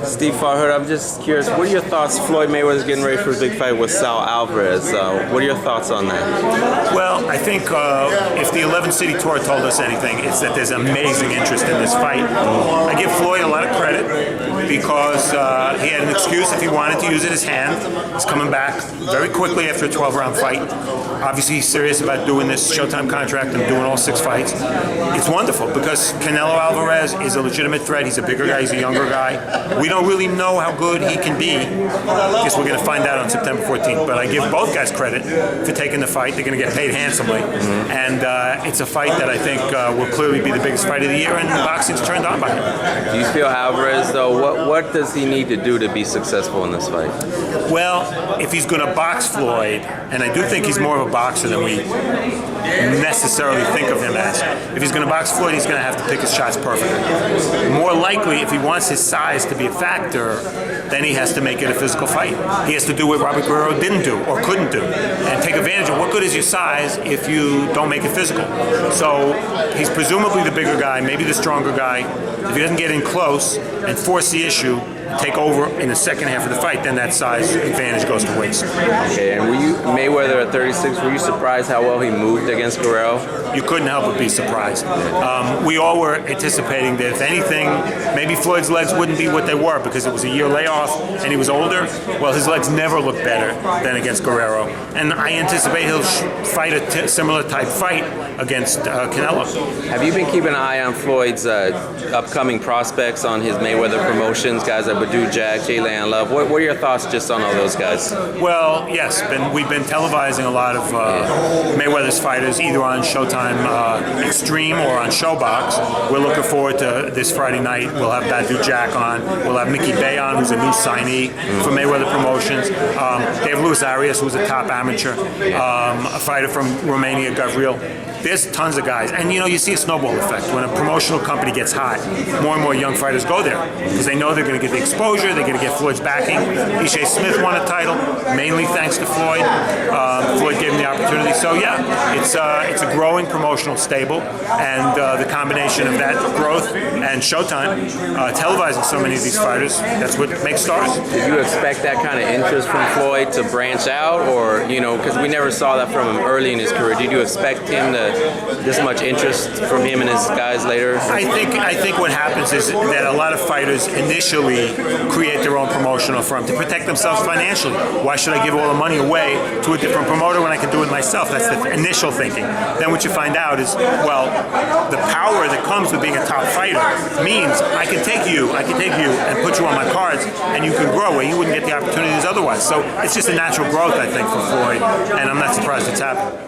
Steve Farhood, I'm just curious, what are your thoughts? Floyd Mayweather's getting ready for a big fight with Saul Alvarez. What are your thoughts on that? Well, I think if the 11 City Tour told us anything, it's that there's amazing interest in this fight. I give Floyd a lot of credit because he had an excuse if he wanted to use it his hand. He's coming back very quickly after a 12-round fight. Obviously, he's serious about doing this Showtime contract and doing all 6 fights. It's wonderful because Canelo Alvarez is a legitimate threat. He's a bigger guy. He's a younger guy. We don't really know how good he can be. I guess we're going to find out on September 14th. But I give both guys credit for taking the fight. They're going to get paid handsomely. And it's a fight that I think will clearly be the biggest fight of the year, and boxing's turned on by it. Do you feel Alvarez, though, what does he need to do to be successful in this fight? Well, if he's going to box Floyd, and I do think he's more of a boxer than we necessarily think of him as. If he's going to box Floyd, he's going to have to pick his shots perfectly. More likely, if he wants his size to be a factor, then he has to make it a physical fight. He has to do what Robert Guerrero didn't do or couldn't do, and take advantage of what good is your size if you don't make it physical. So he's presumably the bigger guy, maybe the stronger guy. If he doesn't get in close and force the issue, take over in the second half of the fight, then that size advantage goes to waste. Okay, and Mayweather at 36, were you surprised how well he moved against Guerrero? You couldn't help but be surprised. We all were anticipating that if anything, maybe Floyd's legs wouldn't be what they were because it was a year layoff and he was older. Well, his legs never look better than against Guerrero. And I anticipate he'll fight a similar type fight against Canelo. Have you been keeping an eye on Floyd's upcoming prospects on his Mayweather promotions, guys like Badu Jack, Jaylan Love? What are your thoughts just on all those guys? Well, yes, we've been televising a lot of Mayweather's fighters, either on Showtime Extreme or on Showbox. We're looking forward to this Friday night. We'll have Badu Jack on. We'll have Mickey Bay on, who's a new signee for Mayweather Promotions. They have Luis Arias, who's a top amateur, a fighter from Romania, Gavril. There's tons of guys. And, you see a snowball effect. When a promotional company gets hot, more and more young fighters go there because they know they're going to get the exposure, they're going to get Floyd's backing. Ishe Smith won a title, mainly thanks to Floyd. Floyd gave him the opportunity. So, yeah, it's a growing promotional stable, and the combination of that growth and Showtime, televising so many of these fighters, that's what makes stars. Did you expect that kind of interest from Floyd to branch out, or, because we never saw that from him early in his career? Did you expect him to this much interest from him and his guys later? I think what happens is that a lot of fighters initially create their own promotional firm to protect themselves financially. Why should I give all the money away to a different promoter when I can do it myself? That's the initial thinking. Then what you find out is, well, the power that comes with being a top fighter means I can take you and put you on my cards, and you can grow where you wouldn't get the opportunities otherwise. So it's just a natural growth, I think, for Floyd, and I'm not surprised it's happened.